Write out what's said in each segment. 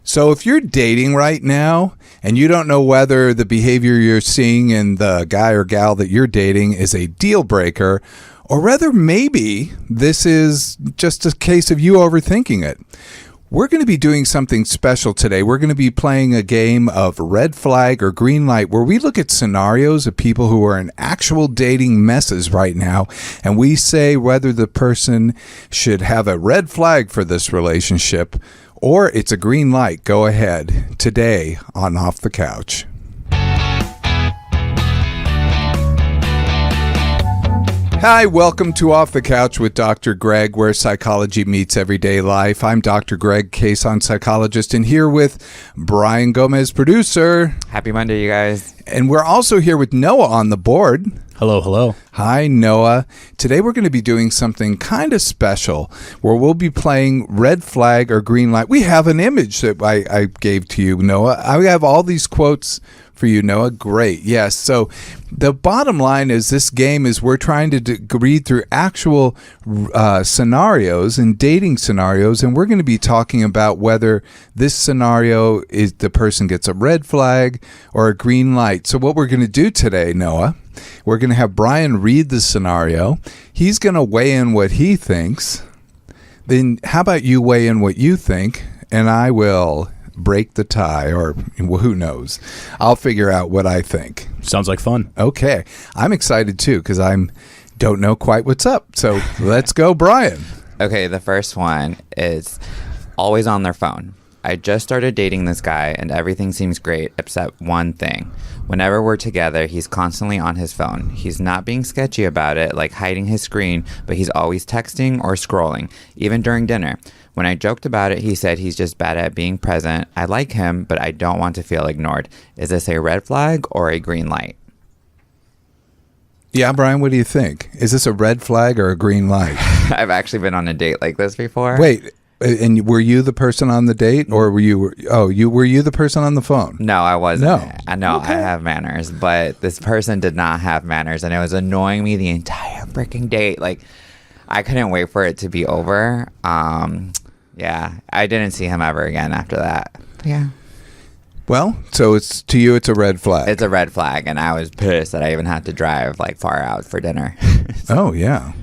So if you're dating right now and you don't know whether the behavior you're seeing in the guy or gal that you're dating is a deal breaker, or whether maybe this is just a case of you overthinking it, we're going to be doing something special today. We're going to be playing a game of red flag or green light where we look at scenarios of people who are in actual dating messes right now, and we say whether the person should have a red flag for this relationship or it's a green light. Go ahead today on Off the Couch. Hi, welcome to Off the Couch with Dr. Greg, where psychology meets everyday life. I'm Dr. Greg, Cason psychologist, and here with Brian Gomez, producer. Happy Monday, you guys. And we're also here with Noah on the board. Hello, hello. Hi, Noah. Today we're going to be doing something kind of special where we'll be playing red flag or green light. We have an image that I gave to you, Noah. I have all these quotes for you, Noah. Great. Yes. So the bottom line is this game is we're trying to read through actual scenarios and dating scenarios, and we're going to be talking about whether this scenario is the person gets a red flag or a green light. So what we're going to do today, Noah, we're going to have Brian read the scenario. He's going to weigh in what he thinks. Then how about you weigh in what you think, and I will break the tie, or who knows. I'll figure out what I think. Sounds like fun. Okay. I'm excited too because I don't know quite what's up. So let's go, Brian. Okay, the first one is always on their phone. I just started dating this guy and everything seems great except one thing. Whenever we're together, he's constantly on his phone. He's not being sketchy about it, like hiding his screen, but he's always texting or scrolling, even during dinner. When I joked about it, he said he's just bad at being present. I like him, but I don't want to feel ignored. Is this a red flag or a green light? Yeah, Brian, what do you think? Is this a red flag or a green light? I've actually been on a date like this before. Wait, and were you the person on the date, or were you the person on the phone? No, I wasn't. No. I know Okay. I have manners, but this person did not have manners, and it was annoying me the entire freaking date. Like, I couldn't wait for it to be over. Yeah, I didn't see him ever again after that. Yeah. Well, so it's a red flag. It's a red flag, and I was pissed that I even had to drive like far out for dinner. Oh, yeah.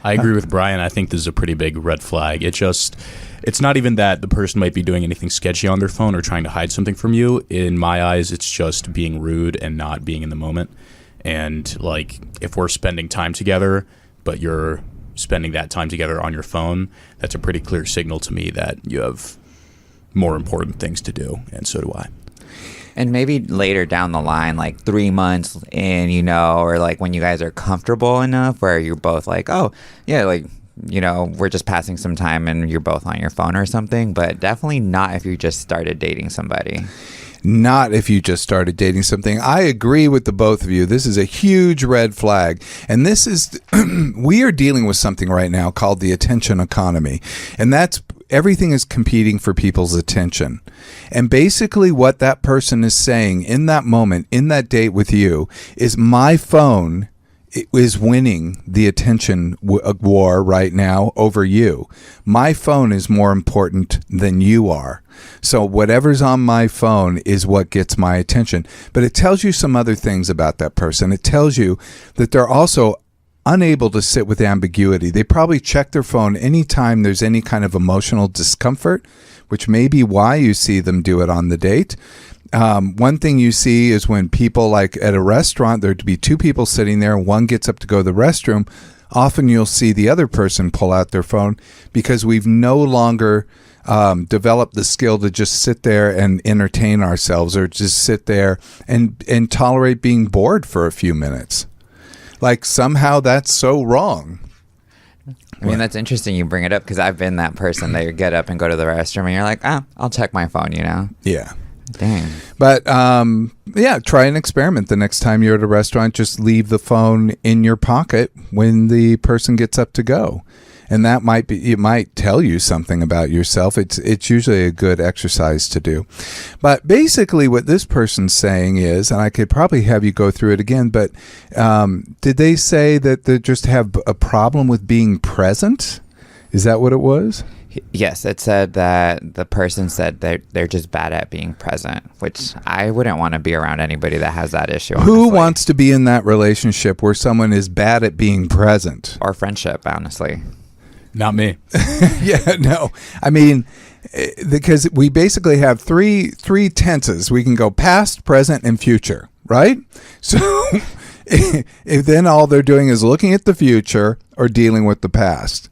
I agree with Brian. I think this is a pretty big red flag. It's not even that the person might be doing anything sketchy on their phone or trying to hide something from you. In my eyes, it's just being rude and not being in the moment. And like, if we're spending time together, but you're spending that time together on your phone, that's a pretty clear signal to me that you have more important things to do, and so do I. And maybe later down the line, like 3 months in, or like when you guys are comfortable enough where you're both like, oh, yeah, like, we're just passing some time and you're both on your phone or something. But definitely not if you just started dating somebody. Not if you just started dating something. I agree with the both of you. This is a huge red flag. And this is, we are dealing with something right now called the attention economy. And that's, everything is competing for people's attention. And basically what that person is saying in that moment, in that date with you, is my phone is winning the attention war right now over you. My phone is more important than you are. So whatever's on my phone is what gets my attention. But it tells you some other things about that person. It tells you that they're also unable to sit with ambiguity. They probably check their phone anytime there's any kind of emotional discomfort, which may be why you see them do it on the date. One thing you see is when people, like at a restaurant, there'd be two people sitting there, one gets up to go to the restroom. Often you'll see the other person pull out their phone because we've no longer developed the skill to just sit there and entertain ourselves, or just sit there and tolerate being bored for a few minutes. Like, somehow that's so wrong. I mean, that's interesting you bring it up because I've been that person that you get up and go to the restroom and you're like, I'll check my phone, Yeah. Dang. But, yeah, try an experiment. The next time you're at a restaurant, just leave the phone in your pocket when the person gets up to go. And that it might tell you something about yourself. It's usually a good exercise to do. But basically what this person's saying is, and I could probably have you go through it again, but did they say that they just have a problem with being present? Is that what it was? Yes, it said that the person said they're just bad at being present, which I wouldn't want to be around anybody that has that issue. Who honestly. wants to be in that relationship where someone is bad at being present? Or friendship, honestly. Not me. Yeah, no. I mean, because we basically have three tenses. We can go past, present, and future, right? So if then all they're doing is looking at the future or dealing with the past.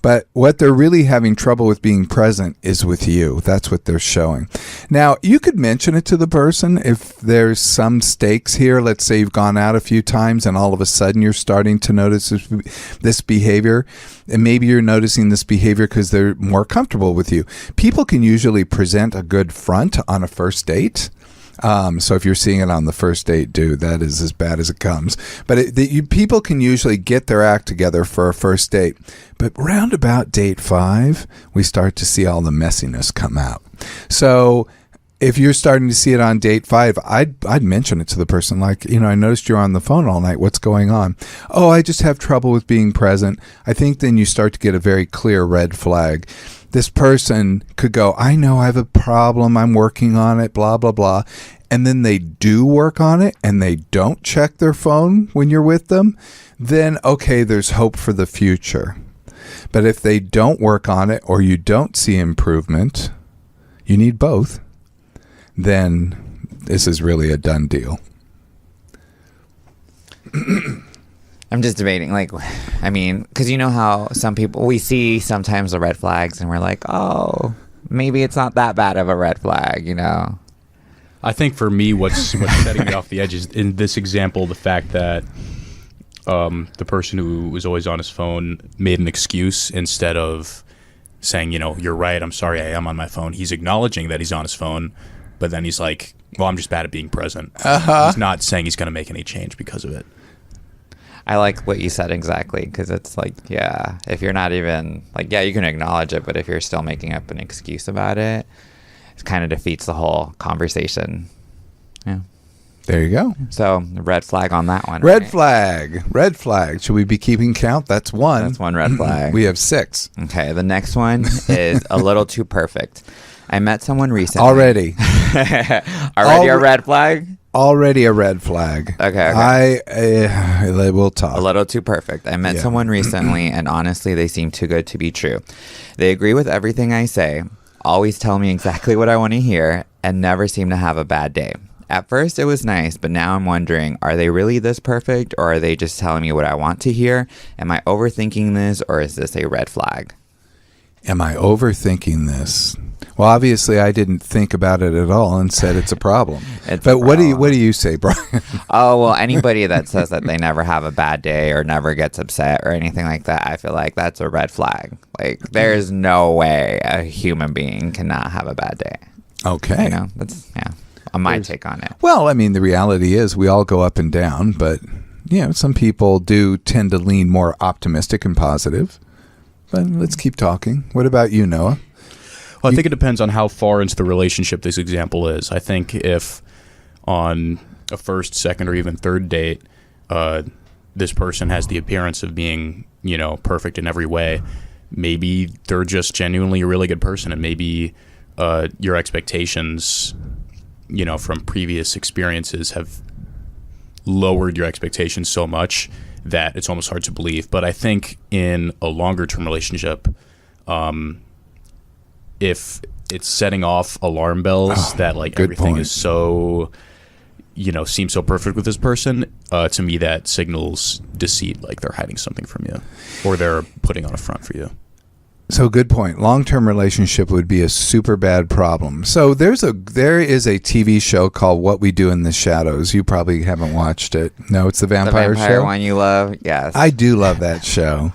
But what they're really having trouble with being present is with you. That's what they're showing. Now, you could mention it to the person if there's some stakes here. Let's say you've gone out a few times and all of a sudden you're starting to notice this behavior. And maybe you're noticing this behavior because they're more comfortable with you. People can usually present a good front on a first date. So if you're seeing it on the first date, dude, that is as bad as it comes. But people can usually get their act together for a first date. But round about date 5, we start to see all the messiness come out. So if you're starting to see it on date 5, I'd mention it to the person like, I noticed you're on the phone all night. What's going on? Oh, I just have trouble with being present. I think then you start to get a very clear red flag. This person could go, I know I have a problem. I'm working on it, blah, blah, blah. And then they do work on it and they don't check their phone when you're with them. Then, okay, there's hope for the future. But if they don't work on it or you don't see improvement, you need both, then this is really a done deal. I'm just debating, because you know how some people, we see sometimes the red flags and we're like, oh, maybe it's not that bad of a red flag, I think for me, what's setting me off the edge is, in this example, the fact that the person who was always on his phone made an excuse instead of saying, you're right, I'm sorry, I am on my phone. He's acknowledging that he's on his phone, but then he's like, well, I'm just bad at being present. He's not saying he's going to make any change because of it. I like what you said exactly, because it's like, yeah, if you're not even, you can acknowledge it, but if you're still making up an excuse about it, it kind of defeats the whole conversation. Yeah. There you go. So, red flag on that one. Red right? flag. Should we be keeping count? That's one. That's one red flag. We have 6. Okay, the next one is a little too perfect. I met someone recently. Already A red flag? Already a red flag. Okay. We'll talk. A little too perfect. I met someone recently, and honestly, they seem too good to be true. They agree with everything I say, always tell me exactly what I want to hear, and never seem to have a bad day. At first, it was nice, but now I'm wondering, are they really this perfect, or are they just telling me what I want to hear? Am I overthinking this, or is this a red flag? Am I overthinking this? Well, obviously, I didn't think about it at all and said it's a problem. What do you say, Brian? Oh, well, anybody that says that they never have a bad day or never gets upset or anything like that, I feel like that's a red flag. There's no way a human being cannot have a bad day. Okay. That's my take on it. Well, I mean, the reality is we all go up and down, but some people do tend to lean more optimistic and positive. But let's keep talking. What about you, Noah? Well, I think it depends on how far into the relationship this example is. I think if on a first, second, or even third date, this person has the appearance of being, perfect in every way, maybe they're just genuinely a really good person, and maybe your expectations, from previous experiences have lowered your expectations so much that it's almost hard to believe. But I think in a longer-term relationship, if it's setting off alarm bells that everything is so, seems so perfect with this person, to me that signals deceit, like they're hiding something from you or they're putting on a front for you. So good point. Long-term relationship would be a super bad problem. So there is a TV show called What We Do in the Shadows. You probably haven't watched it. No, it's the vampire show. The vampire one you love? Yes. I do love that show.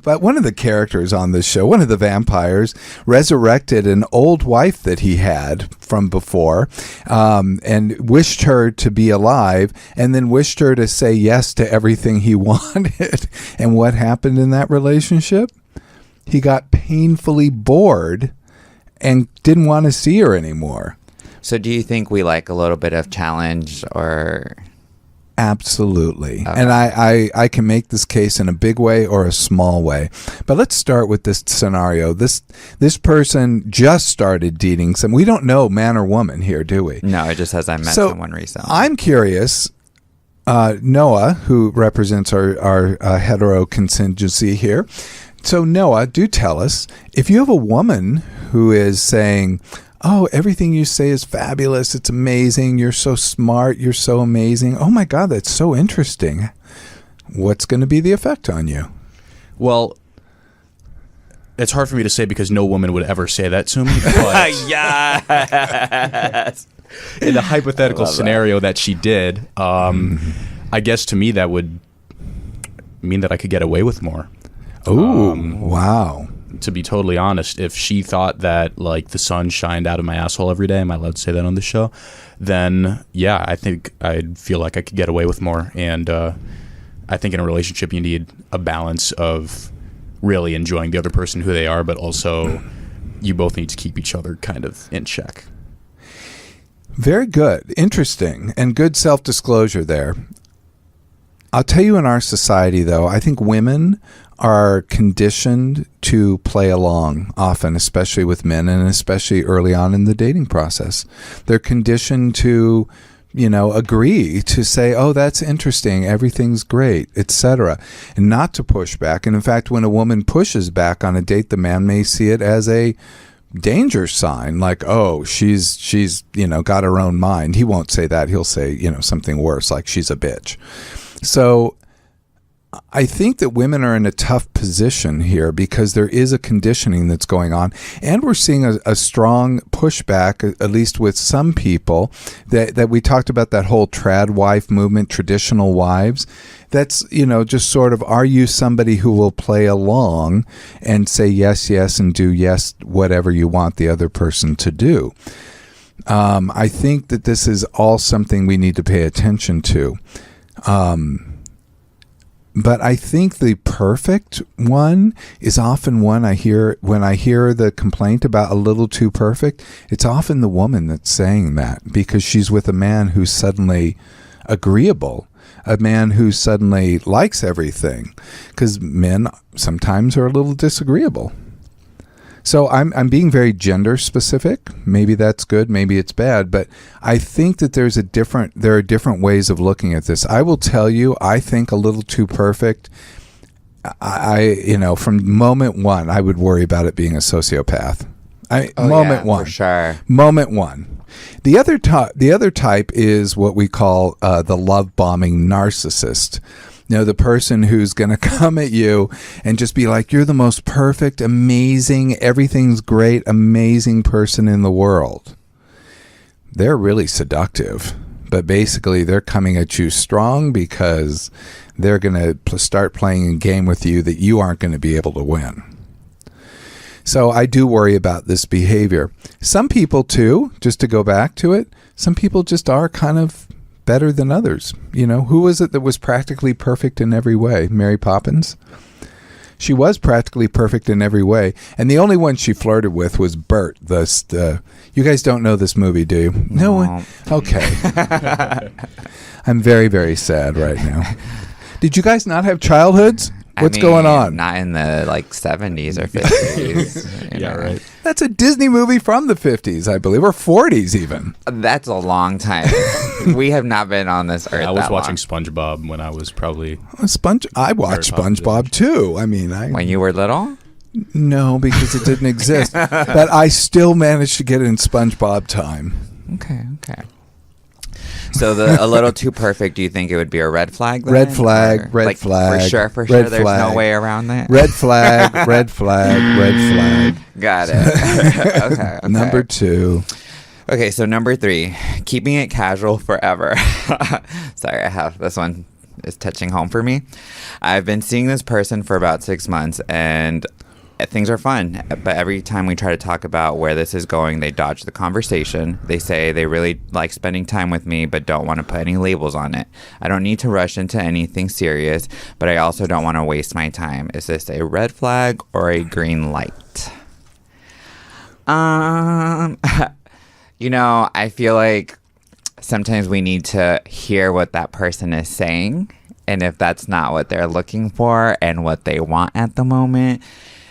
But one of the characters on this show, one of the vampires, resurrected an old wife that he had from before, and wished her to be alive, and then wished her to say yes to everything he wanted. And what happened in that relationship? He got painfully bored and didn't want to see her anymore. So do you think we like a little bit of challenge or... Absolutely. And I can make this case in a big way or a small way. But let's start with this scenario. This person just started dating some. We don't know man or woman here, do we? No, it just says I met someone recently. I'm curious, Noah, who represents our hetero contingency here. So Noah, do tell us, if you have a woman who is saying, oh, everything you say is fabulous. It's amazing. You're so smart. You're so amazing. Oh, my God, that's so interesting. What's going to be the effect on you? Well, it's hard for me to say because no woman would ever say that to me. But Yes. in the hypothetical scenario that she did, I guess to me that would mean that I could get away with more. Oh, wow. To be totally honest, if she thought that like the sun shined out of my asshole every day, am I allowed to say that on the show? Then yeah, I think I'd feel like I could get away with more. And I think in a relationship you need a balance of really enjoying the other person who they are, but also you both need to keep each other kind of in check. Very good. Interesting. And good self-disclosure there. I'll tell you, in our society, though, I think women are conditioned to play along often, especially with men and especially early on in the dating process. They're conditioned to, agree to say, oh, that's interesting, everything's great, etc., and not to push back. And in fact, when a woman pushes back on a date, the man may see it as a danger sign, like, oh, she's got her own mind. He won't say that. He'll say, something worse, like she's a bitch. So I think that women are in a tough position here because there is a conditioning that's going on, and we're seeing a strong pushback, at least with some people, that we talked about, that whole trad wife movement, traditional wives. That's, just sort of, are you somebody who will play along and say yes, yes, and do yes, whatever you want the other person to do? I think that this is all something we need to pay attention to. But I think the perfect one is often one I hear when I hear the complaint about a little too perfect. It's often the woman that's saying that because she's with a man who's suddenly agreeable, a man who suddenly likes everything, because men sometimes are a little disagreeable. So I'm being very gender specific. Maybe that's good, maybe it's bad, but I think that there are different ways of looking at this. I will tell you, I think a little too perfect. From moment one, I would worry about it being a sociopath. Moment one, for sure. Moment one. The other type is what we call the love bombing narcissist. The person who's going to come at you and just be like, you're the most perfect, amazing, everything's great, amazing person in the world. They're really seductive, but basically they're coming at you strong because they're going to start playing a game with you that you aren't going to be able to win. So I do worry about this behavior. Some people too, just to go back to it, some people just are kind of better than others. Who was it that was practically perfect in every way? Mary Poppins? She was practically perfect in every way. And the only one she flirted with was Bert. You guys don't know this movie, do you? No one? Okay. I'm very, very sad right now. Did you guys not have childhoods? What's going on? Not in the 70s or 50s. Yeah, right. That's a Disney movie from the 50s, I believe, or 40s even. That's a long time. We have not been on this earth. I was that watching long. SpongeBob when I was probably... I watched SpongeBob too. When you were little? No, because it didn't exist. But I still managed to get in SpongeBob time. Okay. So a little too perfect, do you think it would be a red flag then? Red flag. For sure. There's no way around that? Red flag. Got it. Okay. Number 2. Okay, so number 3, keeping it casual forever. Sorry, I have this one is touching home for me. I've been seeing this person for about 6 months and things are fun, but every time we try to talk about where this is going, they dodge the conversation. They say they really like spending time with me, but don't want to put any labels on it. I don't need to rush into anything serious, but I also don't want to waste my time. Is this a red flag or a green light? I feel like sometimes we need to hear what that person is saying. And if that's not what they're looking for and what they want at the moment,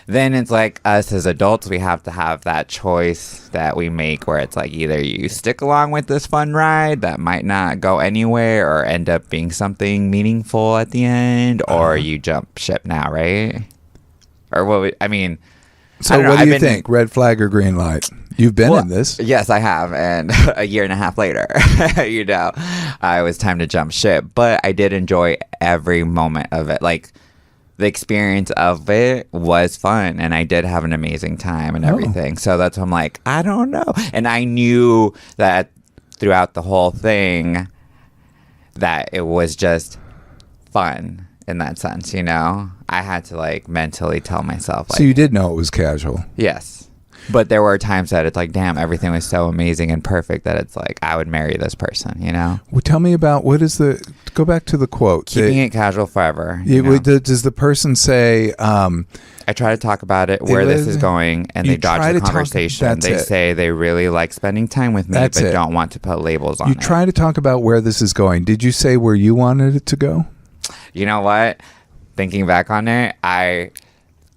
then it's like us as adults, we have to have that choice that we make where it's like either you stick along with this fun ride that might not go anywhere or end up being something meaningful at the end, or you jump ship now, right? Or I mean... So what do you think? Red flag or green light? You've been in this. Yes, I have. And a year and a half later, it was time to jump ship. But I did enjoy every moment of it. Like, the experience of it was fun. And I did have an amazing time and everything. So that's why I'm like, I don't know. And I knew that throughout the whole thing that it was just fun. In that sense, I had to like mentally tell myself. Like, so you did know it was casual. Yes, but there were times that it's like, damn, everything was so amazing and perfect that it's like I would marry this person. Well, tell me about go back to the quote. Keeping it casual forever. Does the person say? I try to talk about it where this is going, and they dodge the conversation. They say they really like spending time with me, but don't want to put labels on it. You try to talk about where this is going. Did you say where you wanted it to go? You know what? Thinking back on it, I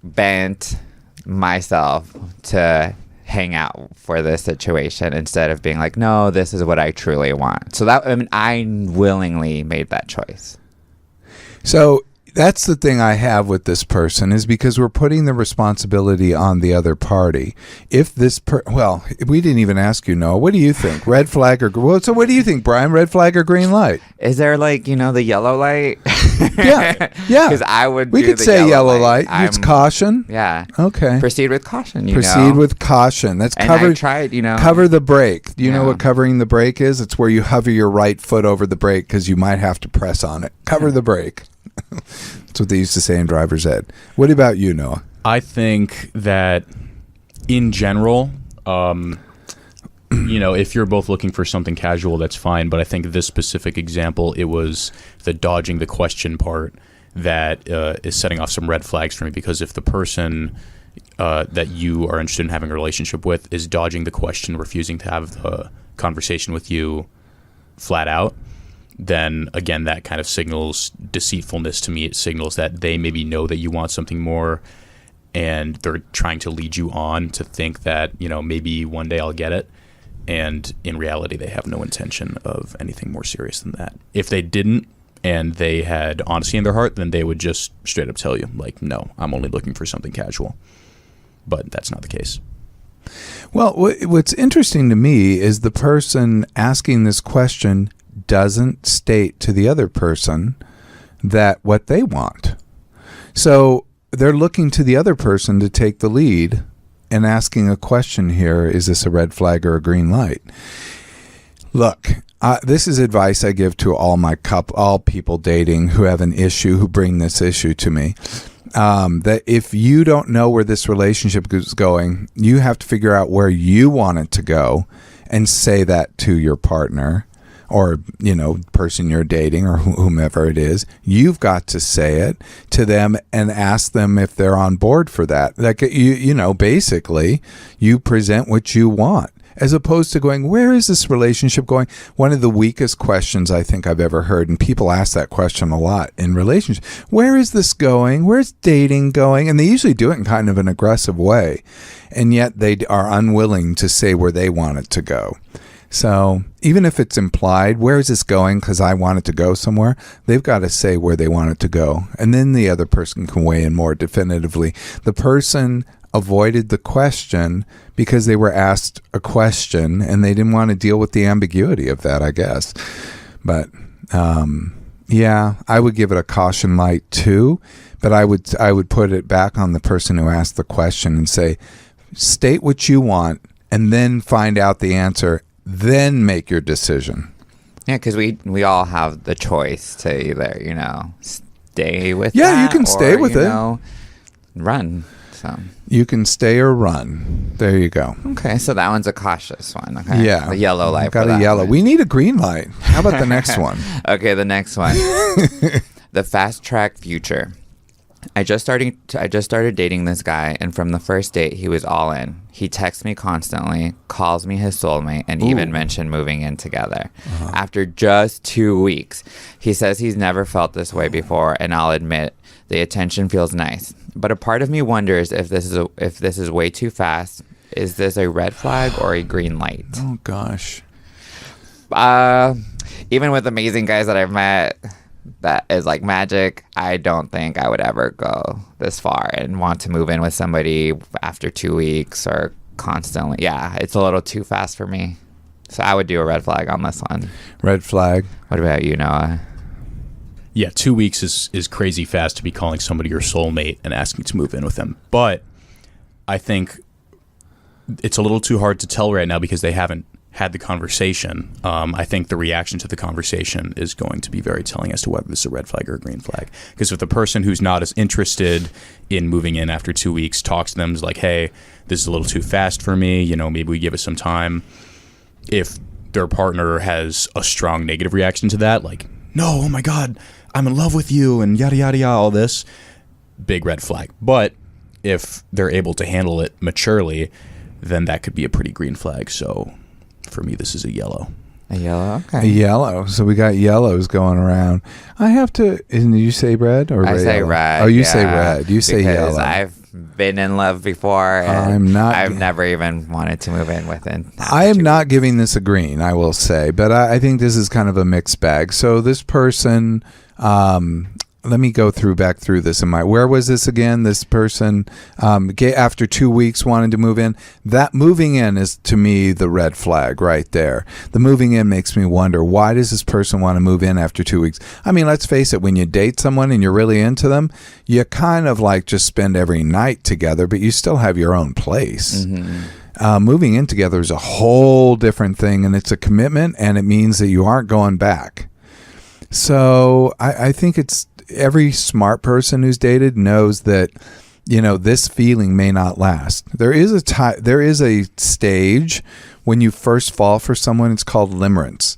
bent myself to hang out for this situation instead of being like, no, this is what I truly want. So I willingly made that choice. So that's the thing I have with this person is because we're putting the responsibility on the other party. If this we didn't even ask you, Noah. What do you think? Red flag or so? What do you think, Brian? Red flag or green light? Is there the yellow light? Yeah. Because I would. We could say yellow light. It's caution. Yeah. Okay. Proceed with caution. Proceed with caution. That's cover. I tried. Cover the brake. Do you know what covering the brake is? It's where you hover your right foot over the brake because you might have to press on it. Cover the brake. That's what they used to say in driver's ed. What about you, Noah? I think that in general, if you're both looking for something casual, that's fine. But I think this specific example, it was the dodging the question part that is setting off some red flags for me. Because if the person that you are interested in having a relationship with is dodging the question, refusing to have the conversation with you flat out, then again, that kind of signals deceitfulness to me. It signals that they maybe know that you want something more and they're trying to lead you on to think that, maybe one day I'll get it. And in reality, they have no intention of anything more serious than that. If they didn't and they had honesty in their heart, then they would just straight up tell you, like, no, I'm only looking for something casual. But that's not the case. Well, what's interesting to me is the person asking this question doesn't state to the other person that what they want. So they're looking to the other person to take the lead and asking a question here, is this a red flag or a green light? Look, this is advice I give to all people dating who have an issue, who bring this issue to me. That if you don't know where this relationship is going, you have to figure out where you want it to go and say that to your partner or, person you're dating or whomever it is. You've got to say it to them and ask them if they're on board for that. Like, basically you present what you want as opposed to going, where is this relationship going? One of the weakest questions I think I've ever heard, and people ask that question a lot in relationships. Where is this going? Where's dating going? And they usually do it in kind of an aggressive way. And yet they are unwilling to say where they want it to go. So even if it's implied, where is this going? Because I want it to go somewhere. They've got to say where they want it to go. And then the other person can weigh in more definitively. The person avoided the question because they were asked a question and they didn't want to deal with the ambiguity of that, I guess. But I would give it a caution light too. But I would put it back on the person who asked the question and say, state what you want and then find out the answer. Then make your decision. Yeah, because we all have the choice to either, stay with that. Yeah, you can stay with it. Run. So you can stay or run. There you go. Okay, so that one's a cautious one. Okay. Yeah. The yellow light. Got a yellow. One. We need a green light. How about the next one? Okay, the next one. The fast track future. I just started dating this guy, and from the first date, he was all in. He texts me constantly, calls me his soulmate, and even mentioned moving in together. After just 2 weeks, he says he's never felt this way before, and I'll admit the attention feels nice. But a part of me wonders if this is way too fast. Is this a red flag or a green light? Oh gosh. Even with amazing guys that I've met, that is like magic, I don't think I would ever go this far and want to move in with somebody after 2 weeks or constantly. Yeah, it's a little too fast for me. So I would do a red flag on this one. Red flag. What about you, Noah? Yeah, 2 weeks is crazy fast to be calling somebody your soulmate and asking to move in with them. But I think it's a little too hard to tell right now because they haven't had the conversation. I think the reaction to the conversation is going to be very telling as to whether this is a red flag or a green flag. Because if the person who's not as interested in moving in after 2 weeks talks to them, is like, hey, this is a little too fast for me, you know, maybe we give it some time. If their partner has a strong negative reaction to that, like, no, oh my God, I'm in love with you and yada, yada, yada, all this, big red flag. But if they're able to handle it maturely, then that could be a pretty green flag. So for me, this is a yellow. A yellow? Okay. A yellow. So we got yellows going around. I have to. Did you say red or red? I say yellow? red. Oh, you say red. You say because yellow. I've been in love before. And I've never even wanted to move in with it. I am not giving this a green, I will say, but I think this is kind of a mixed bag. So this person, let me go back through this in where was this again? This person, after 2 weeks wanted to move in. That moving in is, to me, the red flag right there. The moving in makes me wonder, why does this person want to move in after 2 weeks? I mean, let's face it, when you date someone and you're really into them, you kind of like just spend every night together, but you still have your own place. Mm-hmm. Moving in together is a whole different thing, and it's a commitment, and it means that you aren't going back. So I think it's, every smart person who's dated knows that, you know, this feeling may not last. There is a stage when you first fall for someone. It's called limerence.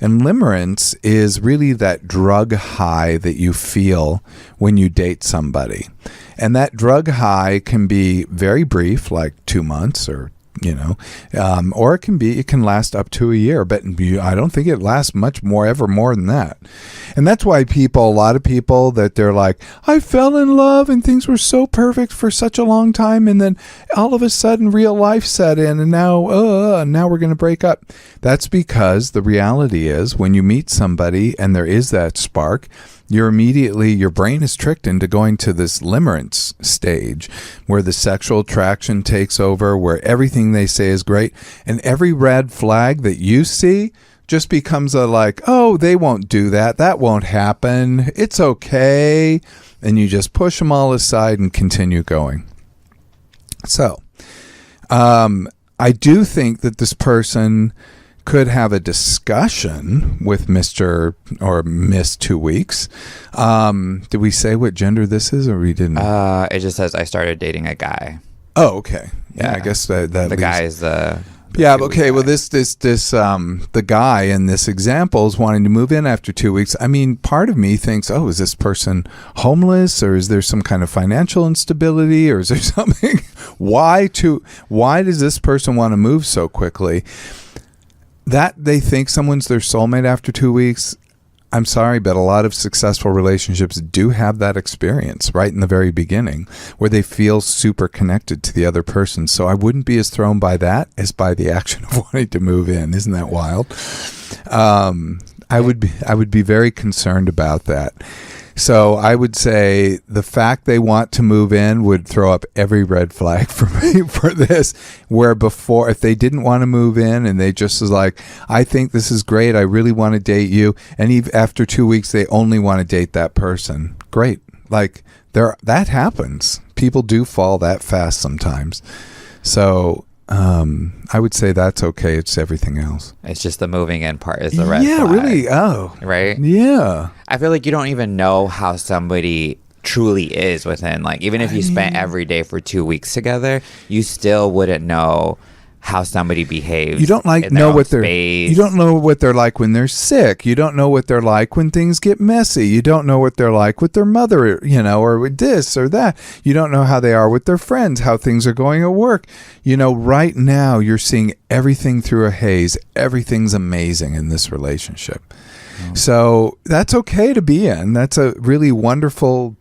And limerence is really that drug high that you feel when you date somebody. And that drug high can be very brief, like 2 months or or it can last up to a year, but I don't think it lasts much more than that. And that's why a lot of people that they're like, I fell in love and things were so perfect for such a long time, and then all of a sudden real life set in, and now we're going to break up. That's because the reality is, when you meet somebody and there is that spark, your brain is tricked into going to this limerence stage where the sexual attraction takes over, where everything they say is great, and every red flag that you see just becomes a like, oh, they won't do that. That won't happen. It's okay. And you just push them all aside and continue going. So, I do think that this person could have a discussion with Mr. or Miss 2 weeks. Did we say what gender this is, or we didn't? It just says I started dating a guy. Oh, okay. Yeah, I guess that the guy is the yeah. Okay. Well, this the guy in this example is wanting to move in after 2 weeks. I mean, part of me thinks, oh, is this person homeless, or is there some kind of financial instability, or is there something? Why does this person want to move so quickly? That they think someone's their soulmate after 2 weeks, I'm sorry, but a lot of successful relationships do have that experience right in the very beginning, where they feel super connected to the other person. So I wouldn't be as thrown by that as by the action of wanting to move in. Isn't that wild? I would be very concerned about that. So I would say the fact they want to move in would throw up every red flag for me for this, where before, if they didn't want to move in and they just was like, I think this is great, I really want to date you, and even after 2 weeks they only want to date that person, great. Like, that happens. People do fall that fast sometimes. So I would say that's okay. It's everything else. It's just the moving in part is the red flag. Yeah, really. Oh. Right? Yeah. I feel like you don't even know how somebody truly is within, like, even if you spent every day for 2 weeks together, you still wouldn't know how somebody behaves. You don't like in their know own what they're space. you don't know what they're like when they're sick. You don't know what they're like when things get messy. You don't know what they're like with their mother, or with this or that. You don't know how they are with their friends, how things are going at work. Right now you're seeing everything through a haze. Everything's amazing in this relationship. So that's okay to be in. That's a really wonderful,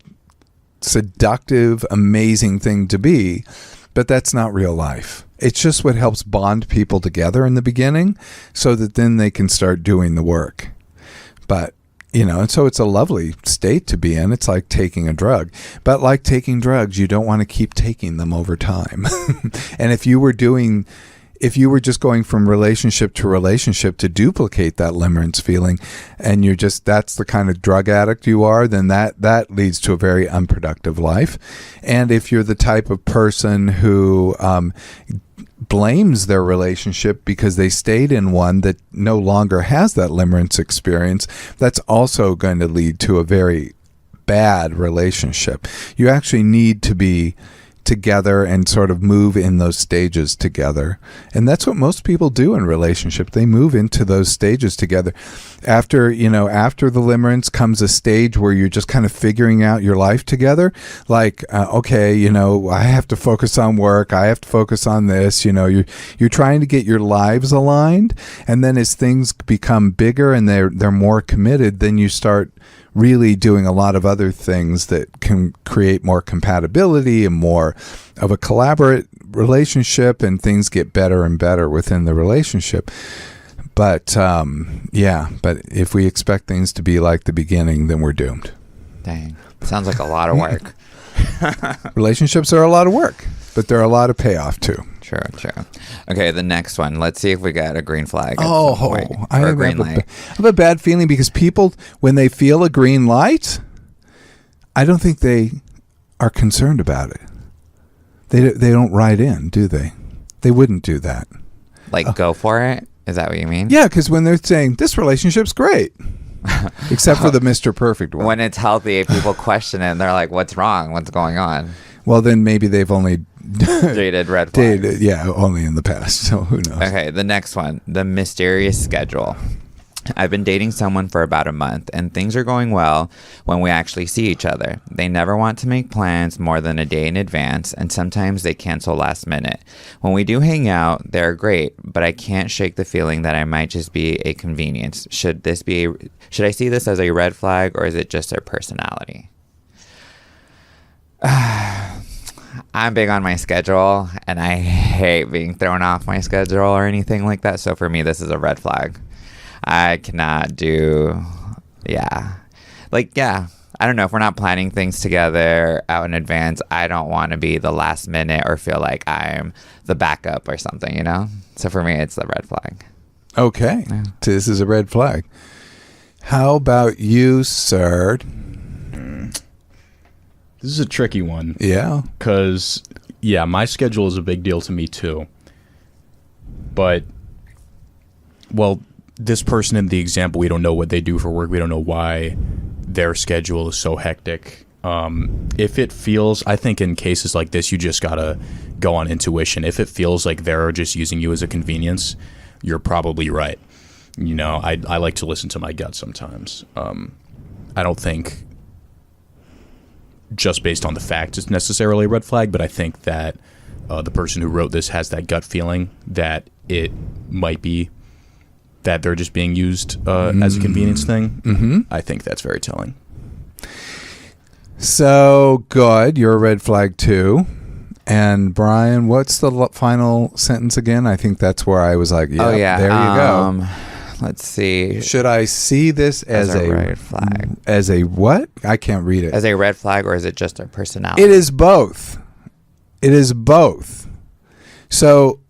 seductive, amazing thing to be, but that's not real life. It's just what helps bond people together in the beginning so that then they can start doing the work. But, and so it's a lovely state to be in. It's like taking a drug. But like taking drugs, you don't want to keep taking them over time. And if you were just going from relationship to duplicate that limerence feeling, and that's the kind of drug addict you are, then that leads to a very unproductive life. And if you're the type of person who blames their relationship because they stayed in one that no longer has that limerence experience, that's also going to lead to a very bad relationship. You actually need to be together and sort of move in those stages together. And that's what most people do in relationship. They move into those stages together. After the limerence comes a stage where you're just kind of figuring out your life together. Like, I have to focus on work. I have to focus on this. You're trying to get your lives aligned. And then as things become bigger and they're more committed, then you start really doing a lot of other things that can create more compatibility and more of a collaborate relationship, and things get better and better within the relationship. But but if we expect things to be like the beginning, then we're doomed. Dang. Sounds like a lot of work. Relationships are a lot of work, but they're a lot of payoff too. True. Okay, the next one. Let's see if we got a green flag. I have a bad feeling because people, when they feel a green light, I don't think they are concerned about it. They don't write in, do they? They wouldn't do that. Like, go for it? Is that what you mean? Yeah, because when they're saying, this relationship's great, except for the Mr. Perfect one. When it's healthy, people question it, and they're like, what's wrong? What's going on? Well, then maybe they've only dated red flags. Only in the past, so who knows? Okay, the next one, the mysterious schedule. I've been dating someone for about a month, and things are going well when we actually see each other. They never want to make plans more than a day in advance, and sometimes they cancel last minute. When we do hang out, they're great, but I can't shake the feeling that I might just be a convenience. Should I see this as a red flag, or is it just their personality? I'm big on my schedule, and I hate being thrown off my schedule or anything like that. So for me, this is a red flag. I cannot do, I don't know. If we're not planning things together out in advance, I don't want to be the last minute or feel like I'm the backup or something, So for me, it's the red flag. Okay. Yeah. This is a red flag. How about you, sir? This is a tricky one. Yeah. Because, my schedule is a big deal to me too. But, this person in the example, we don't know what they do for work. We don't know why their schedule is so hectic. If it feels, I think in cases like this, you just got to go on intuition. If it feels like they're just using you as a convenience, you're probably right. I like to listen to my gut sometimes. I don't think just based on the facts it's necessarily a red flag, but I think that the person who wrote this has that gut feeling that it might be that they're just being used as a convenience thing. Mm-hmm. I think that's very telling. So good. You're a red flag too. And Brian, what's the final sentence again? I think that's where I was like, there you go. Let's see. Should I see this as a red flag? As a what? I can't read it. As a red flag, or is it just their personality? It is both. So,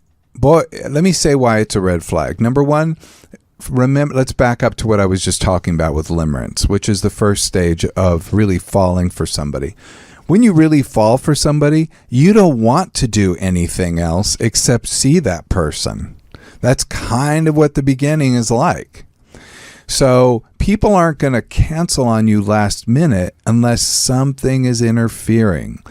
let me say why it's a red flag. Number one, remember, let's back up to what I was just talking about with limerence, which is the first stage of really falling for somebody. When you really fall for somebody, you don't want to do anything else except see that person. That's kind of what the beginning is like. So people aren't going to cancel on you last minute unless something is interfering.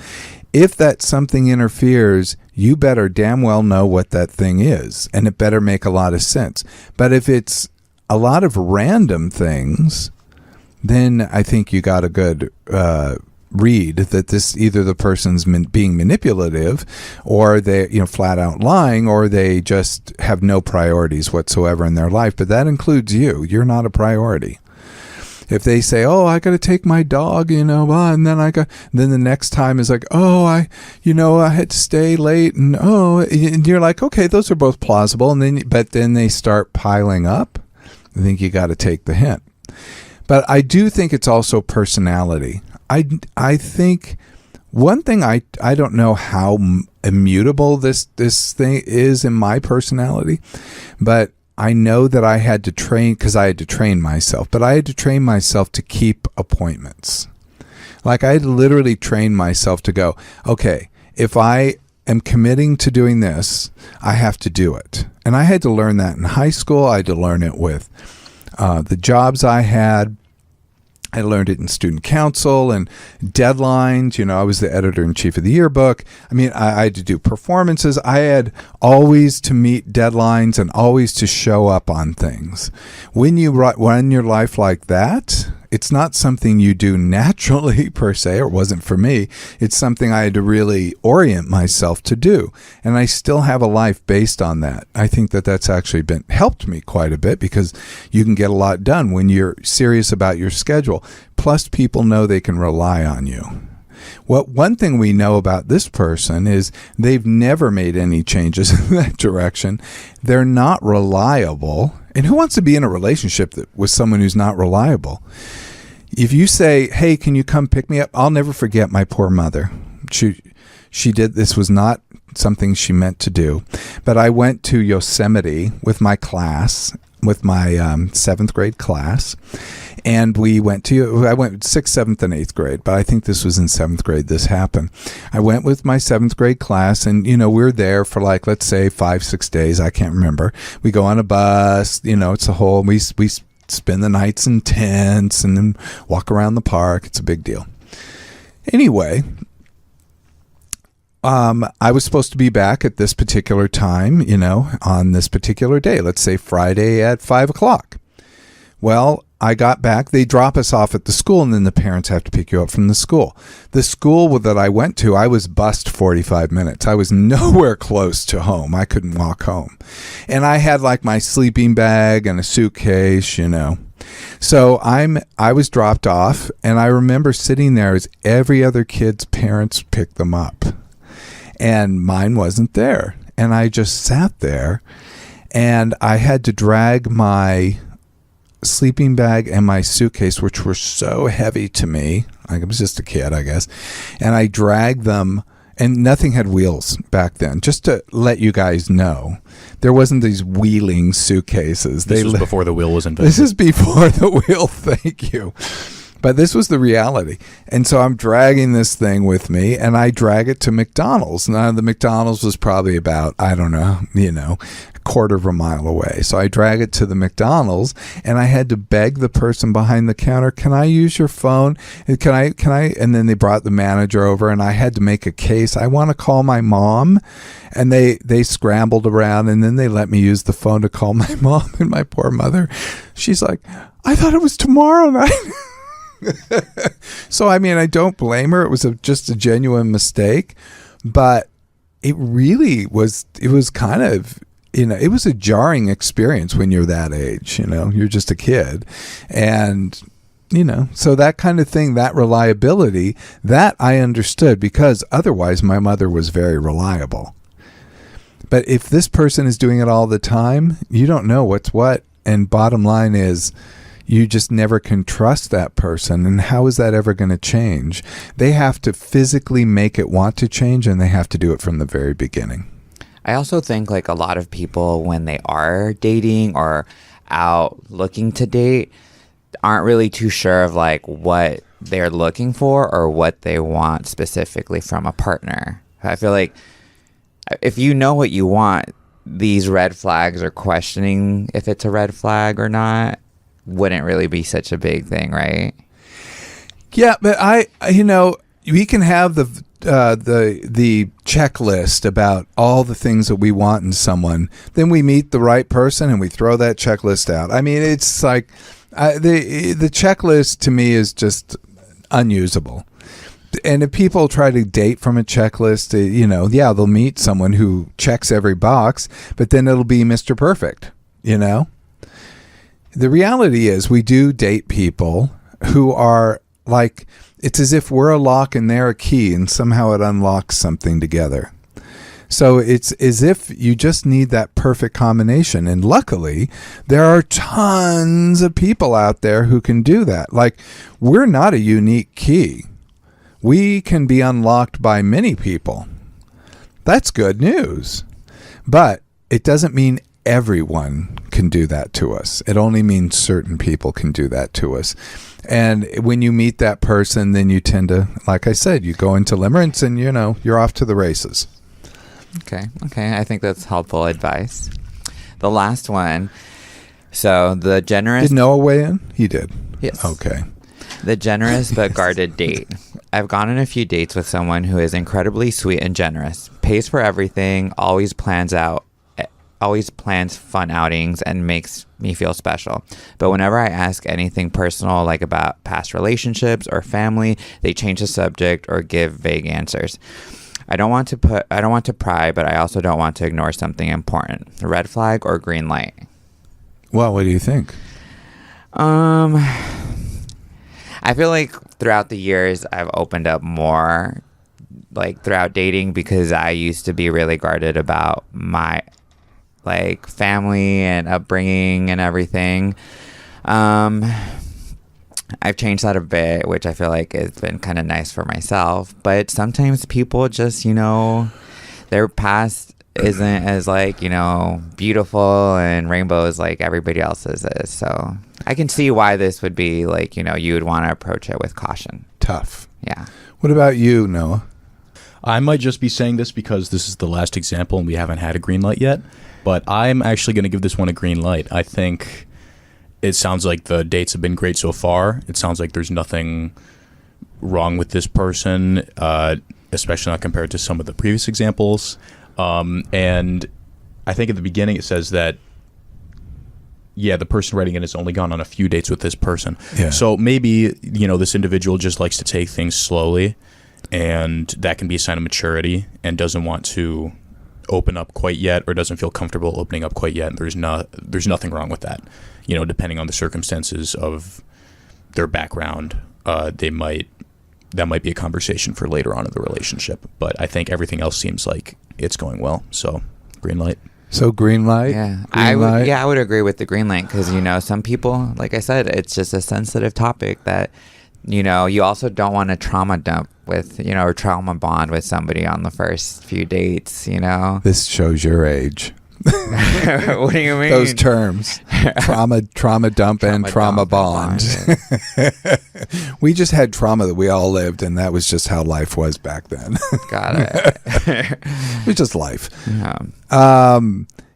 If that something interferes, you better damn well know what that thing is, and it better make a lot of sense. But if it's a lot of random things, then I think you got a good read that this either the person's being manipulative, or they flat out lying, or they just have no priorities whatsoever in their life. But that includes you. You're not a priority. If they say, "Oh, I got to take my dog," and then the next time is like, "Oh, I had to stay late," and you're like, "Okay, those are both plausible." But then they start piling up. I think you got to take the hint. But I do think it's also personality. I think one thing I don't know how immutable this thing is in my personality, but I know that I had to train, because I had to train myself, but I had to train myself to keep appointments. Like, I had to literally train myself to go, okay, if I am committing to doing this, I have to do it. And I had to learn that in high school. I had to learn it with the jobs I had. I learned it in student council and deadlines. I was the editor-in-chief of the yearbook. I mean, I had to do performances. I had always to meet deadlines and always to show up on things. When you run your life like that, it's not something you do naturally per se, or it wasn't for me. It's something I had to really orient myself to do. And I still have a life based on that. I think that that's actually helped me quite a bit, because you can get a lot done when you're serious about your schedule. Plus, people know they can rely on you. One thing we know about this person is they've never made any changes in that direction. They're not reliable. And who wants to be in a relationship with someone who's not reliable? If you say, "Hey, can you come pick me up?" I'll never forget my poor mother. She did, this was not something she meant to do. But I went to Yosemite with my class, with my 7th grade class. And I went 6th, 7th, and 8th grade, but I think this was in 7th grade this happened. I went with my 7th grade class, and, we're there for let's say 5-6 days. I can't remember. We go on a bus, it's a whole, we spend the nights in tents and then walk around the park. It's a big deal. Anyway, I was supposed to be back at this particular time, on this particular day, let's say Friday at 5:00. Well, I got back. They drop us off at the school, and then the parents have to pick you up from the school. The school that I went to, I was bused 45 minutes. I was nowhere close to home. I couldn't walk home. And I had my sleeping bag and a suitcase, So I was dropped off, and I remember sitting there as every other kid's parents picked them up. And mine wasn't there. And I just sat there, and I had to drag my sleeping bag and my suitcase, which were so heavy to me. I was just a kid, I guess. And I dragged them, and nothing had wheels back then. Just to let you guys know, there wasn't these wheeling suitcases. This was before the wheel was invented. This is before the wheel, thank you. But this was the reality. And so I'm dragging this thing with me, and I drag it to McDonald's. Now, the McDonald's was probably about, I don't know, a quarter of a mile away. So I drag it to the McDonald's, and I had to beg the person behind the counter, "Can I use your phone? Can I? And then they brought the manager over, and I had to make a case. I want to call my mom. And they scrambled around, and then they let me use the phone to call my mom. And my poor mother, she's like, "I thought it was tomorrow night." So, I mean, I don't blame her. It was just a genuine mistake, but it really was, it was kind of, it was a jarring experience when you're that age, you're just a kid. And, so that kind of thing, that reliability, that I understood, because otherwise my mother was very reliable. But if this person is doing it all the time, you don't know what's what. And bottom line is, you just never can trust that person. And how is that ever going to change? They have to physically make it want to change, and they have to do it from the very beginning. I also think a lot of people, when they are dating or out looking to date, aren't really too sure of what they're looking for or what they want specifically from a partner. I feel like if you know what you want, these red flags or questioning if it's a red flag or not wouldn't really be such a big thing, right? Yeah, but we can have the checklist about all the things that we want in someone, then we meet the right person and we throw that checklist out. I mean, it's like the checklist to me is just unusable. And if people try to date from a checklist, they'll meet someone who checks every box, but then it'll be Mr. Perfect, The reality is we do date people who are like, it's as if we're a lock and they're a key, and somehow it unlocks something together. So it's as if you just need that perfect combination. And luckily, there are tons of people out there who can do that. Like, we're not a unique key. We can be unlocked by many people. That's good news. But it doesn't mean everyone can do that to us. It only means certain people can do that to us. And when you meet that person, then you tend to, like I said, you go into limerence and, you're off to the races. Okay. I think that's helpful advice. The last one. So the generous... Did Noah weigh in? He did. Yes. Okay. The generous but guarded date. I've gone on a few dates with someone who is incredibly sweet and generous, pays for everything, always plans fun outings, and makes me feel special. But whenever I ask anything personal, like about past relationships or family, they change the subject or give vague answers. I don't want to pry, but I also don't want to ignore something important. Red flag or green light? Well, what do you think? I feel like throughout the years I've opened up more, like throughout dating, because I used to be really guarded about my like family and upbringing and everything. I've changed that a bit, which I feel like has been kind of nice for myself. But sometimes people just, their past isn't as like, beautiful and rainbows like everybody else's is. So I can see why this would be like, you would want to approach it with caution. Tough. Yeah. What about you, Noah? I might just be saying this because this is the last example and we haven't had a green light yet, but I'm actually going to give this one a green light. I think it sounds like the dates have been great so far. It sounds like there's nothing wrong with this person, especially not compared to some of the previous examples. And I think at the beginning it says that, the person writing it has only gone on a few dates with this person. Yeah. So maybe, this individual just likes to take things slowly, and that can be a sign of maturity, and doesn't want to open up quite yet, or doesn't feel comfortable opening up quite yet. And there's nothing wrong with that. Depending on the circumstances of their background, that might be a conversation for later on in the relationship. But I think everything else seems like it's going well. So green light. So green light? Yeah. I would agree with the green light, because, some people, like I said, it's just a sensitive topic that, you also don't want to trauma dump with, or trauma bond with somebody on the first few dates, This shows your age. What do you mean? Those terms. Trauma dump and trauma bond. We just had trauma that we all lived, and that was just how life was back then. Got it. It was just life. Yeah.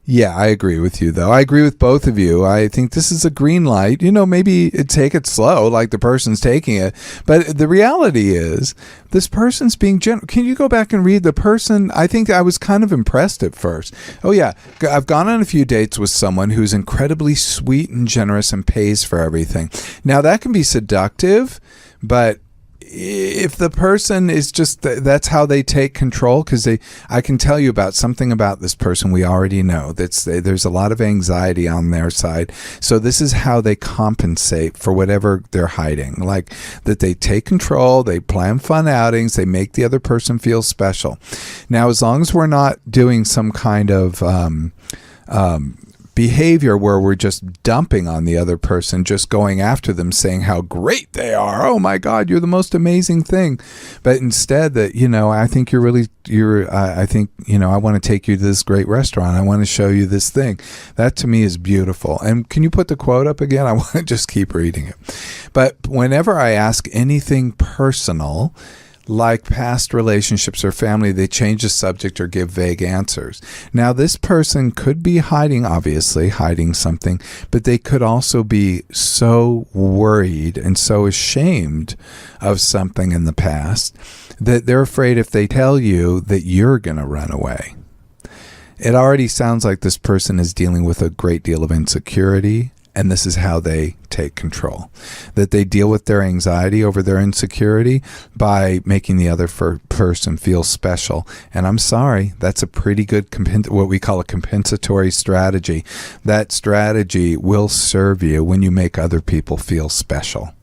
Yeah, I agree with you, though. I agree with both of you. I think this is a green light. Maybe take it slow, like the person's taking it. But the reality is, this person's being generous. Can you go back and read the person? I think I was kind of impressed at first. Oh, yeah. I've gone on a few dates with someone who's incredibly sweet and generous and pays for everything. Now, that can be seductive, but if the person is just, that's how they take control, because I can tell you about something about this person we already know. There's a lot of anxiety on their side. So this is how they compensate for whatever they're hiding. Like that they take control, they plan fun outings, they make the other person feel special. Now, as long as we're not doing some kind of behavior where we're just dumping on the other person, just going after them, saying how great they are. Oh my God, you're the most amazing thing. But instead that, I think I think, I want to take you to this great restaurant. I want to show you this thing. That to me is beautiful. And can you put the quote up again? I want to just keep reading it. But whenever I ask anything personal, like past relationships or family, they change the subject or give vague answers. Now, this person could be obviously hiding something, but they could also be so worried and so ashamed of something in the past that they're afraid if they tell you that you're going to run away. It already sounds like this person is dealing with a great deal of insecurity, and this is how they take control. That they deal with their anxiety over their insecurity by making the other person feel special. And I'm sorry, that's a pretty good, what we call a compensatory strategy. That strategy will serve you when you make other people feel special.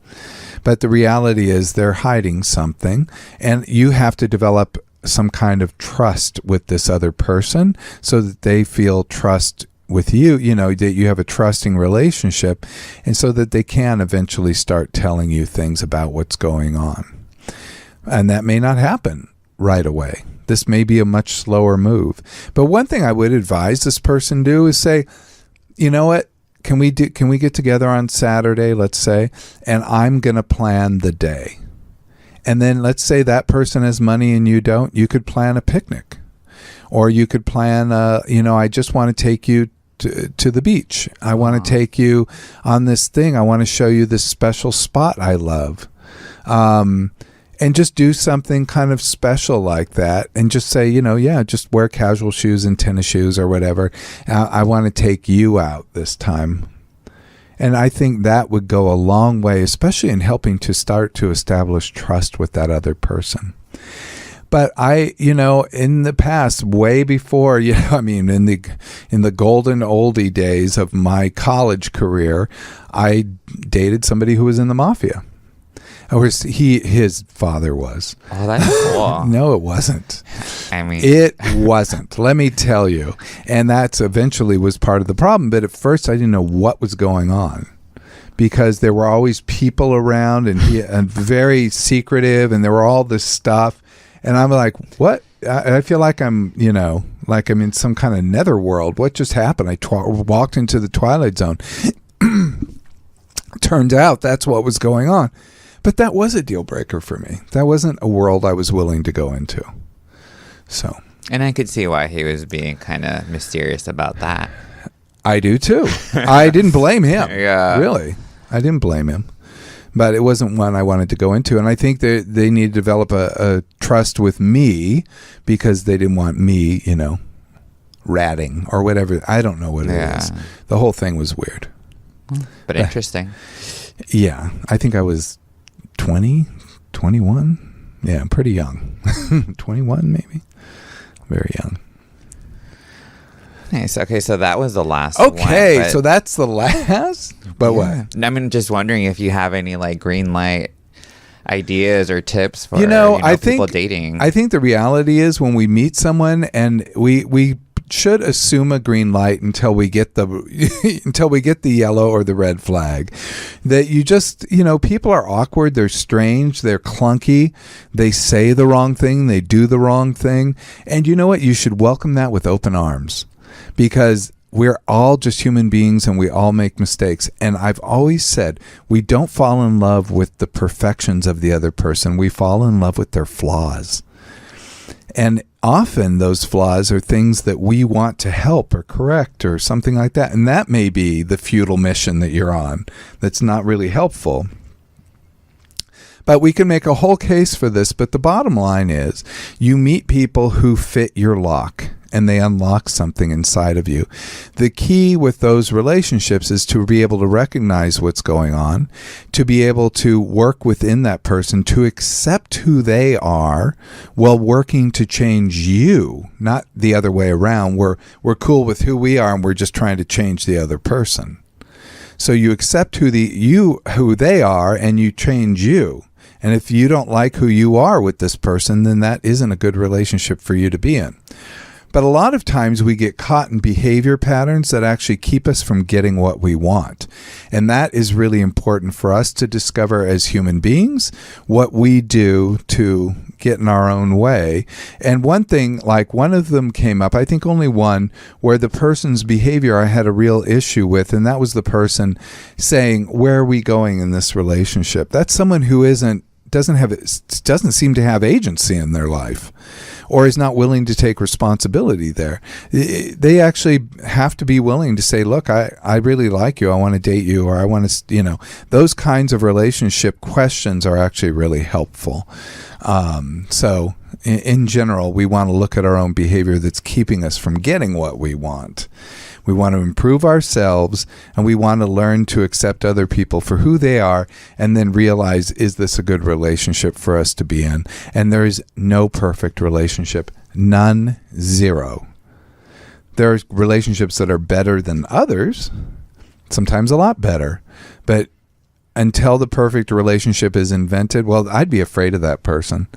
But the reality is they're hiding something, and you have to develop some kind of trust with this other person so that they feel trust with you, that you have a trusting relationship, and so that they can eventually start telling you things about what's going on. And that may not happen right away. This may be a much slower move. But one thing I would advise this person do is say, you know what, can we get together on Saturday, let's say, and I'm going to plan the day. And then let's say that person has money and you don't, you could plan a picnic. Or you could plan, I just want to take you to the beach. I want to take you on this thing. I want to show you this special spot I love. And just do something kind of special like that. And just say, just wear casual shoes and tennis shoes or whatever. I want to take you out this time. And I think that would go a long way, especially in helping to start to establish trust with that other person. But in the past, way before, in the golden oldie days of my college career, I dated somebody who was in the mafia. Or his father was. Oh, that's cool. No, it wasn't. It wasn't. Let me tell you. And that's eventually was part of the problem. But at first, I didn't know what was going on, because there were always people around, and very secretive, and there were all this stuff. And I'm like, what? I feel like I'm in some kind of netherworld. What just happened? I walked into the Twilight Zone. Turns out that's what was going on. But that was a deal breaker for me. That wasn't a world I was willing to go into. So. And I could see why he was being kind of mysterious about that. I do too. I didn't blame him. Yeah. Really. I didn't blame him. But it wasn't one I wanted to go into. And I think they need to develop a trust with me, because they didn't want me, ratting or whatever. I don't know what it is. The whole thing was weird. But interesting. Yeah. I think I was 20, 21. Yeah, I'm pretty young. 21 maybe. Very young. Nice. Okay, so that was the last one. Okay, so that's the last? But what? I'm just wondering if you have any green light ideas or tips for I people think dating. I think the reality is when we meet someone, and we should assume a green light until we get the yellow or the red flag, that you just people are awkward, they're strange, they're clunky, they say the wrong thing, they do the wrong thing, and you know what, you should welcome that with open arms, because we're all just human beings and we all make mistakes. And I've always said, we don't fall in love with the perfections of the other person, we fall in love with their flaws. And often those flaws are things that we want to help or correct or something like that. And that may be the futile mission that you're on that's not really helpful. But we can make a whole case for this. But the bottom line is you meet people who fit your lock, and they unlock something inside of you. The key with those relationships is to be able to recognize what's going on, to be able to work within that person, to accept who they are while working to change you, not the other way around. We're cool with who we are and we're just trying to change the other person. So you accept who they are and you change you. And if you don't like who you are with this person, then that isn't a good relationship for you to be in. But a lot of times we get caught in behavior patterns that actually keep us from getting what we want. And that is really important for us to discover as human beings, what we do to get in our own way. And one thing, one of them came up, I think only one, where the person's behavior I had a real issue with, and that was the person saying, where are we going in this relationship? That's someone who isn't doesn't seem to have agency in their life, or is not willing to take responsibility there. They actually have to be willing to say, look, I really like you. I want to date you, or I want to, those kinds of relationship questions are actually really helpful. So in general, we want to look at our own behavior that's keeping us from getting what we want. We want to improve ourselves, and we want to learn to accept other people for who they are, and then realize, is this a good relationship for us to be in? And there is no perfect relationship. None. Zero. There are relationships that are better than others, sometimes a lot better. But until the perfect relationship is invented, well, I'd be afraid of that person.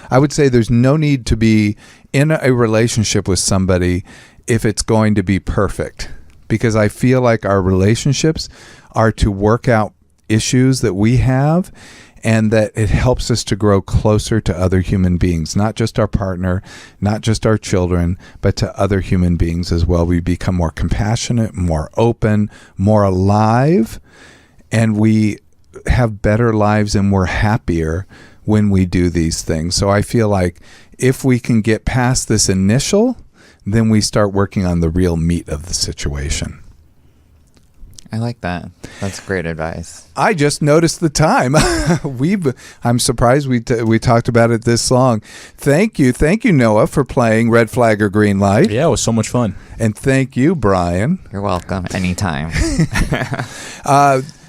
I would say there's no need to be in a relationship with somebody if it's going to be perfect, because I feel like our relationships are to work out issues that we have, and that it helps us to grow closer to other human beings, not just our partner, not just our children, but to other human beings as well. We become more compassionate, more open, more alive, and we have better lives, and we're happier when we do these things. So I feel like if we can get past this initial, then we start working on the real meat of the situation. I like that. That's great advice. I just noticed the time. I'm surprised we talked about it this long. Thank you, Noah, for playing Red Flag or Green Light. Yeah, it was so much fun. And thank you, Brian. You're welcome. Anytime.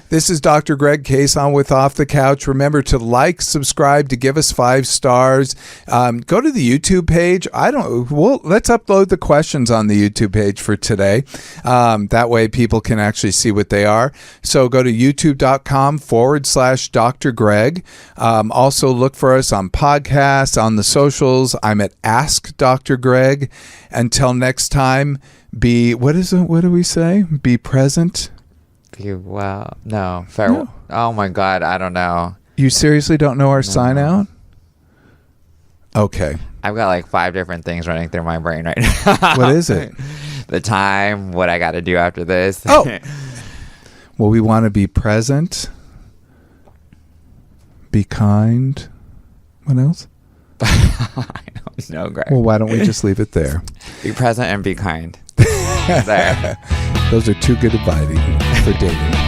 This is Dr. Greg Cason with Off the Couch. Remember to like, subscribe, to give us 5 stars. Go to the YouTube page. Let's upload the questions on the YouTube page for today. That way people can actually see what they are. So go to youtube.com/Dr. Greg. Also look for us on podcasts, on the socials. I'm at Ask Dr. Greg. Until next time, what do we say? Be present. No. No. Oh my God, I don't know. You seriously don't know our sign out? Okay. I've got like 5 different things running through my brain right now. What is it? The time, what I got to do after this. Oh. Well, we want to be present, be kind. What else? I don't know, Greg. Well, why don't we just leave it there? Be present and be kind. There. Those are 2 good advice for dating.